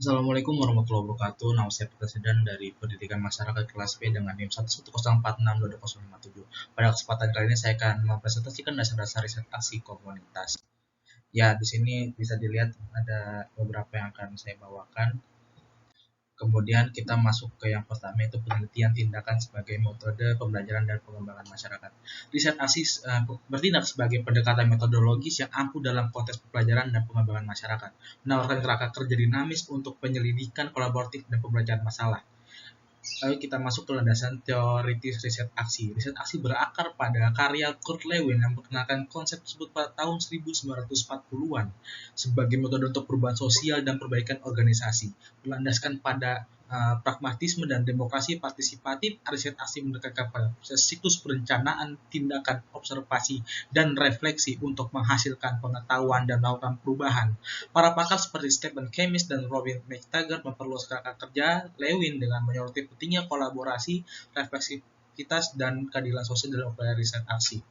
Assalamualaikum warahmatullahi wabarakatuh. Nama saya Presiden dari Pendidikan Masyarakat kelas B dengan NIM 11046220057. Pada kesempatan kali ini saya akan mempresentasikan dasar-dasar riset aksi komunitas. Ya, di sini bisa dilihat ada beberapa yang akan saya bawakan. Kemudian kita masuk ke yang pertama, yaitu penelitian tindakan sebagai metode pembelajaran dan pengembangan masyarakat. Riset aksi bertindak sebagai pendekatan metodologis yang ampuh dalam konteks pembelajaran dan pengembangan masyarakat, menawarkan kerangka kerja dinamis untuk penyelidikan kolaboratif dan pembelajaran masalah. Lalu kita masuk ke landasan teoritis riset aksi. Riset aksi berakar pada karya Kurt Lewin yang memperkenalkan konsep tersebut pada tahun 1940-an sebagai metode untuk perubahan sosial dan perbaikan organisasi. Berlandaskan pada pragmatisme dan demokrasi partisipatif, riset aksi mendekatkan pada proses siklus perencanaan, tindakan, observasi, dan refleksi untuk menghasilkan pengetahuan dan melakukan perubahan. Para pakar seperti Stephen Keynes dan Robin McTaggart memperluas kerangka kerja Lewin dengan menyoroti pentingnya kolaborasi, refleksivitas, dan keadilan sosial dalam upaya riset aksi.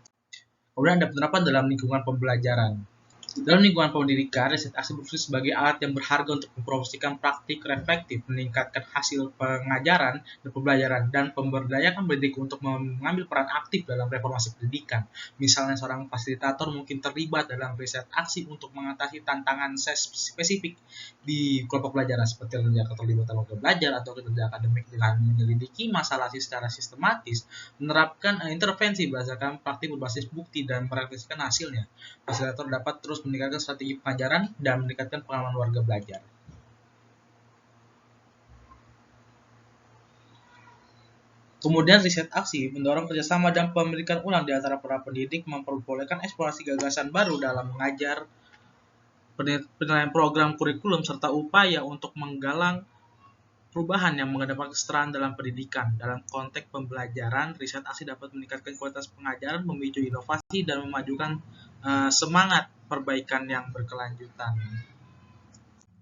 Kemudian ada penerapan dalam lingkungan pembelajaran. Dalam lingkungan pendidikan, riset aksi berfungsi sebagai alat yang berharga untuk mempromosikan praktik reflektif, meningkatkan hasil pengajaran dan pembelajaran, dan memberdayakan pendidik untuk mengambil peran aktif dalam reformasi pendidikan. Misalnya seorang fasilitator mungkin terlibat dalam riset aksi untuk mengatasi tantangan spesifik di kelompok pelajaran seperti kerja keterlibatan warga belajar atau kerja akademik dengan menyelidiki masalah secara sistematis, menerapkan intervensi berdasarkan praktik berbasis bukti dan merefleksikan hasilnya. Fasilitator dapat terus meningkatkan strategi pengajaran dan meningkatkan pengalaman warga belajar. Kemudian riset aksi mendorong kerjasama dan pemilikan ulang di antara para pendidik, memperbolehkan eksplorasi gagasan baru dalam mengajar, penilaian program kurikulum, serta upaya untuk menggalang perubahan yang mengedepankan kesetaraan dalam pendidikan. Dalam konteks pembelajaran, riset aksi dapat meningkatkan kualitas pengajaran, memicu inovasi, dan memajukan semangat perbaikan yang berkelanjutan.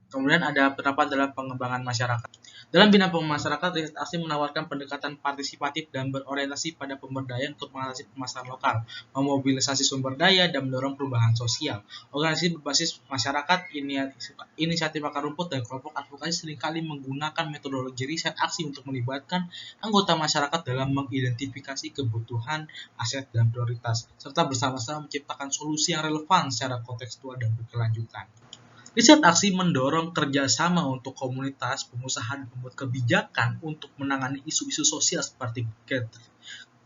Kemudian ada penerapan dalam pengembangan masyarakat. Dalam bidang masyarakat, riset aksi menawarkan pendekatan partisipatif dan berorientasi pada pemberdayaan untuk mengatasi permasalahan lokal, memobilisasi sumber daya, dan mendorong perubahan sosial. Organisasi berbasis masyarakat, inisiatif akar rumput, dan kelompok advokasi seringkali menggunakan metodologi riset aksi untuk melibatkan anggota masyarakat dalam mengidentifikasi kebutuhan, aset, dan prioritas, serta bersama-sama menciptakan solusi yang relevan secara kontekstual dan berkelanjutan. Riset aksi mendorong kerjasama untuk komunitas, pengusaha, dan pembuat kebijakan untuk menangani isu-isu sosial seperti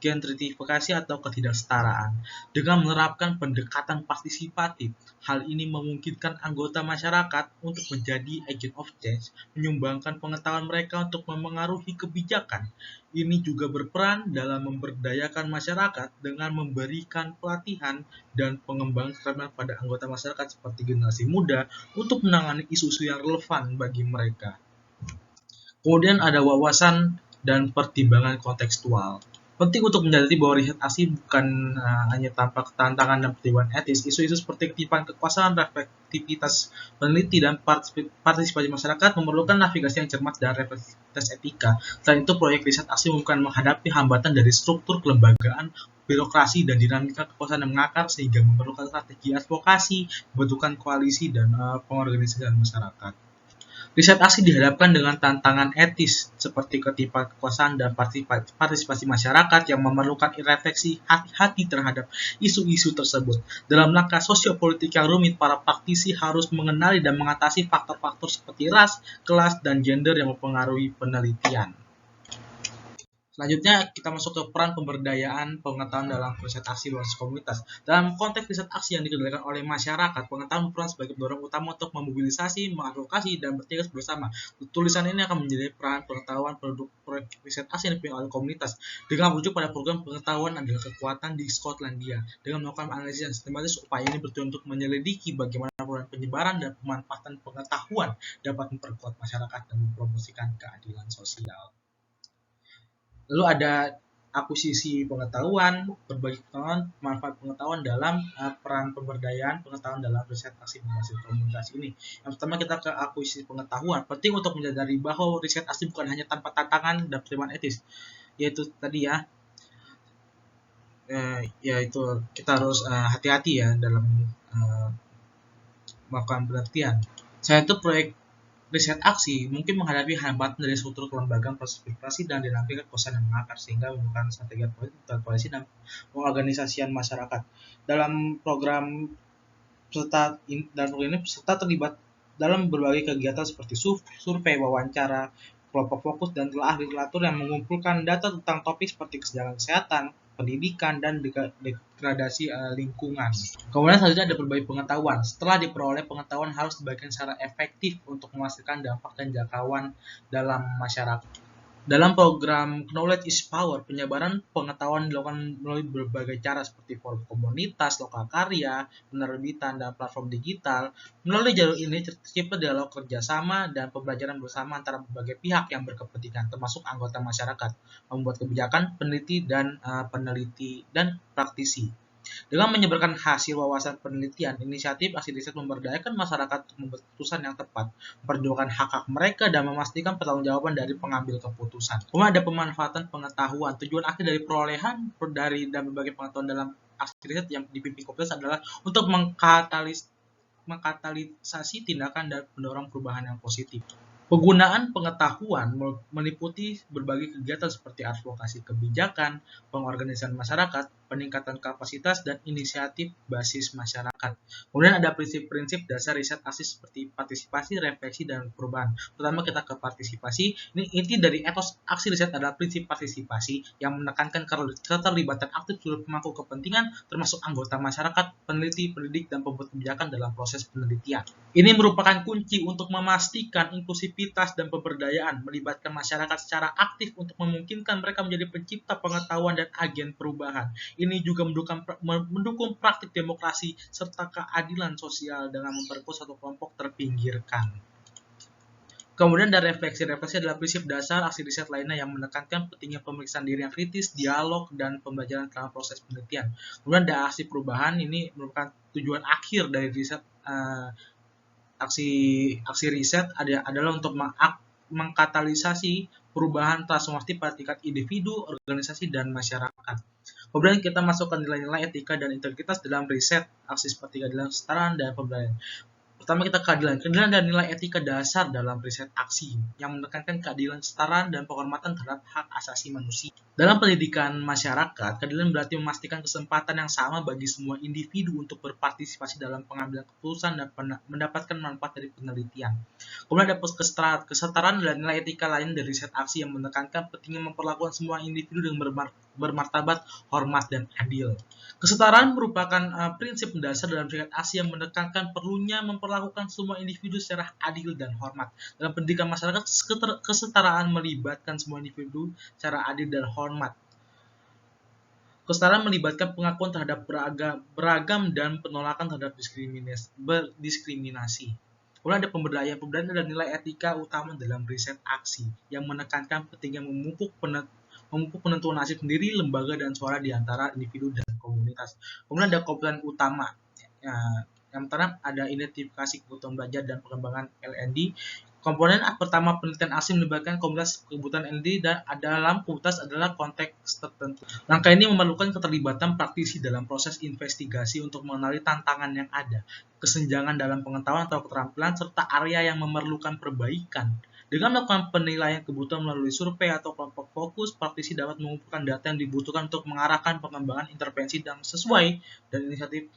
gentrifikasi atau ketidaksetaraan. Dengan menerapkan pendekatan partisipatif, hal ini memungkinkan anggota masyarakat untuk menjadi agent of change, menyumbangkan pengetahuan mereka untuk memengaruhi kebijakan. Ini juga berperan dalam memberdayakan masyarakat dengan memberikan pelatihan dan pengembangan pada anggota masyarakat seperti generasi muda untuk menangani isu-isu yang relevan bagi mereka. Kemudian ada wawasan dan pertimbangan kontekstual. Penting untuk menyadari bahwa riset aksi bukan hanya tanpa tantangan dan pertimbangan etis. Isu-isu seperti ketipan kekuasaan, reflektivitas peneliti, dan partisipasi masyarakat memerlukan navigasi yang cermat dan refleksivitas etika. Selain itu, proyek riset aksi bukan menghadapi hambatan dari struktur kelembagaan, birokrasi, dan dinamika kekuasaan yang mengakar, sehingga memerlukan strategi advokasi, pembentukan koalisi, dan pengorganisasian masyarakat. Riset aksi dihadapkan dengan tantangan etis seperti ketipan kekuasaan dan partisipasi masyarakat yang memerlukan refleksi hati-hati terhadap isu-isu tersebut. Dalam langkah sosiopolitik yang rumit, para praktisi harus mengenali dan mengatasi faktor-faktor seperti ras, kelas, dan gender yang mempengaruhi penelitian. Selanjutnya kita masuk ke peran pemberdayaan pengetahuan dalam riset aksi berbasis komunitas. Dalam konteks riset aksi yang dikendalikan oleh masyarakat, pengetahuan berperan sebagai pendorong utama untuk memobilisasi, mengadvokasi, dan bertugas bersama. Tulisan ini akan menjadi peran pengetahuan produk proyek riset aksi yang dipilih oleh komunitas. Dengan merujuk pada program pengetahuan adalah kekuatan di Skotlandia. Dengan melakukan analisis yang sistematis, upaya ini bertujuan untuk menyelidiki bagaimana peran penyebaran dan pemanfaatan pengetahuan dapat memperkuat masyarakat dan mempromosikan keadilan sosial. Lalu ada akuisisi pengetahuan, berbagi pengetahuan, manfaat pengetahuan dalam peran pemberdayaan pengetahuan dalam riset aksi berbasis komunitas ini. Yang pertama kita ke akuisisi pengetahuan. Penting untuk menyadari bahwa riset aksi bukan hanya tanpa tantangan dan pertimbangan etis, yaitu tadi yaitu kita harus hati-hati ya dalam melakukan penelitian. Selain itu proyek riset aksi mungkin menghadapi hambatan dari struktur kelembagaan, proses birokrasi, dan dinamika kekuasaan yang mengakar, sehingga memerlukan strategi politik, dan pengorganisasian masyarakat. Dalam program peserta terlibat dalam berbagai kegiatan seperti survei, wawancara, kelompok fokus, dan telah ahli literatur yang mengumpulkan data tentang topik seperti kesehatan, pendidikan, dan degradasi lingkungan. Kemudian selanjutnya ada berbagai pengetahuan. Setelah diperoleh, pengetahuan harus dibagikan secara efektif untuk memastikan dampak dan jangkauan dalam masyarakat. Dalam program Knowledge is Power, penyebaran pengetahuan dilakukan melalui berbagai cara seperti forum komunitas, lokal karya, penerbitan, dan platform digital. Melalui jalur ini tercipta dialog kerjasama dan pembelajaran bersama antara berbagai pihak yang berkepentingan, termasuk anggota masyarakat, membuat kebijakan, peneliti, dan praktisi. Dengan menyebarkan hasil wawasan penelitian, inisiatif aksi riset memberdayakan masyarakat untuk membuat keputusan yang tepat, memperjuangkan hak-hak mereka, dan memastikan pertanggungjawaban dari pengambil keputusan. Kemudian ada pemanfaatan pengetahuan. Tujuan akhir dari perolehan dan berbagai pengetahuan dalam aksi riset yang dipimpin komunitas adalah untuk mengkatalisasi tindakan dan mendorong perubahan yang positif. Penggunaan pengetahuan meliputi berbagai kegiatan seperti advokasi kebijakan, pengorganisasian masyarakat, peningkatan kapasitas, dan inisiatif basis masyarakat. Kemudian ada prinsip-prinsip dasar riset aksi seperti partisipasi, refleksi, dan perubahan. Pertama kita ke partisipasi. Ini inti dari etos aksi riset adalah prinsip partisipasi yang menekankan keterlibatan aktif seluruh pemangku kepentingan termasuk anggota masyarakat, peneliti, pendidik, dan pembuat kebijakan dalam proses penelitian. Ini merupakan kunci untuk memastikan inklusivitas dan pemberdayaan, melibatkan masyarakat secara aktif untuk memungkinkan mereka menjadi pencipta pengetahuan dan agen perubahan. Ini juga mendukung praktik demokrasi serta keadilan sosial dengan memperkuat satu kelompok terpinggirkan. Kemudian dari refleksi adalah prinsip dasar aksi riset lainnya yang menekankan pentingnya pemeriksaan diri yang kritis, dialog, dan pembelajaran dalam proses penelitian. Kemudian ada aksi perubahan, ini merupakan tujuan akhir dari riset. Aksi riset adalah untuk mengkatalisasi perubahan transformatif pada tingkat individu, organisasi, dan masyarakat. Kemudian kita masukkan nilai-nilai etika dan integritas dalam riset aksi seperti keadilan, kesetaraan, dan pemberdayaan. Pertama kita keadilan. Keadilan dan nilai etika dasar dalam riset aksi yang menekankan keadilan, kesetaraan, dan penghormatan terhadap hak asasi manusia. Dalam pendidikan masyarakat, keadilan berarti memastikan kesempatan yang sama bagi semua individu untuk berpartisipasi dalam pengambilan keputusan dan mendapatkan manfaat dari penelitian. Kemudian ada kesetaraan dan nilai etika lain dari riset aksi yang menekankan pentingnya memperlakukan semua individu dengan bermartabat, hormat, dan adil. Kesetaraan merupakan prinsip mendasar dalam riset aksi yang menekankan perlunya memperlakukan semua individu secara adil dan hormat. Dalam pendidikan masyarakat, kesetaraan melibatkan semua individu secara adil dan hormat. Kesetaraan melibatkan pengakuan terhadap beragam dan penolakan terhadap diskriminasi. Kemudian ada pemberdayaan adalah nilai etika utama dalam riset aksi yang menekankan pentingnya memupuk penentuan nasib sendiri, lembaga, dan suara di antara individu dan komunitas. Kemudian ada komponen utama. Yang pertama ada identifikasi kebutuhan belajar dan pengembangan L&D. Komponen pertama penelitian aksi melibatkan komunitas kebutuhan L&D dan dalam komunitas adalah konteks tertentu. Langkah ini memerlukan keterlibatan praktisi dalam proses investigasi untuk mengenali tantangan yang ada, kesenjangan dalam pengetahuan atau keterampilan, serta area yang memerlukan perbaikan. Dengan melakukan penilaian kebutuhan melalui survei atau kelompok fokus, praktisi dapat mengumpulkan data yang dibutuhkan untuk mengarahkan pengembangan intervensi yang sesuai dan inisiatif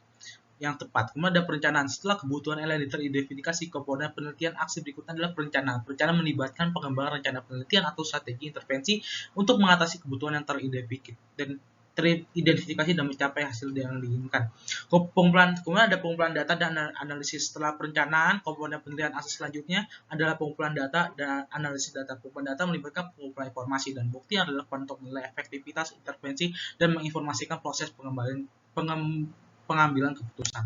yang tepat. Kemudian ada perencanaan. Setelah kebutuhan L&D teridentifikasi, komponen penelitian aksi berikutnya adalah perencanaan. Perencanaan melibatkan pengembangan rencana penelitian atau strategi intervensi untuk mengatasi kebutuhan yang teridentifikasi dan mencapai hasil yang diinginkan. Kemudian ada pengumpulan data dan analisis. Setelah perencanaan, komponen penelitian aksi selanjutnya adalah pengumpulan data dan analisis data. Pengumpulan data melibatkan pengumpulan informasi dan bukti yang relevan untuk menilai efektivitas intervensi dan menginformasikan proses pengambilan keputusan.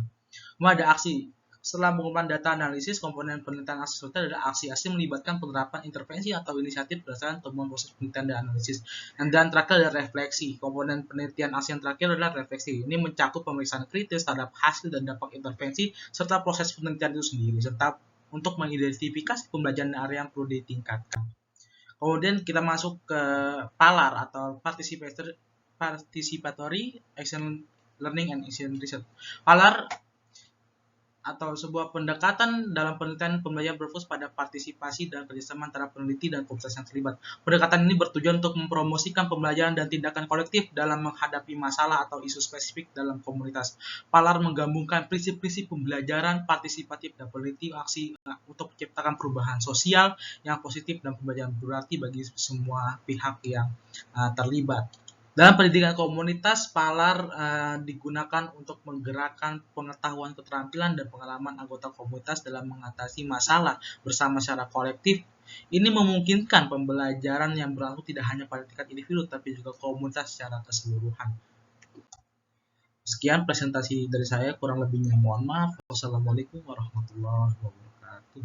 Kemudian ada aksi. Setelah pengumpulan data analisis, komponen penelitian aksi selanjutnya adalah aksi melibatkan penerapan intervensi atau inisiatif berdasarkan temuan proses penelitian dan analisis. Dan terakhir adalah refleksi. Komponen penelitian aksi yang terakhir adalah refleksi. Ini mencakup pemeriksaan kritis terhadap hasil dan dampak intervensi serta proses penelitian itu sendiri, serta untuk mengidentifikasi pembelajaran area yang perlu ditingkatkan. Kemudian kita masuk ke PALAR atau Participatory Action Learning and Action Research. PALAR atau sebuah pendekatan dalam penelitian pembelajaran berfokus pada partisipasi dan kerjasama antara peneliti dan komunitas yang terlibat. Pendekatan ini bertujuan untuk mempromosikan pembelajaran dan tindakan kolektif dalam menghadapi masalah atau isu spesifik dalam komunitas. Palar menggabungkan prinsip-prinsip pembelajaran partisipatif dan peneliti aksi untuk menciptakan perubahan sosial yang positif dan pembelajaran berarti bagi semua pihak yang terlibat. Dalam pendidikan komunitas, Palar digunakan untuk menggerakkan pengetahuan, keterampilan, dan pengalaman anggota komunitas dalam mengatasi masalah bersama secara kolektif. Ini memungkinkan pembelajaran yang berlangsung tidak hanya pada tingkat individu, tapi juga komunitas secara keseluruhan. Sekian presentasi dari saya, kurang lebihnya mohon maaf. Wassalamualaikum warahmatullahi wabarakatuh.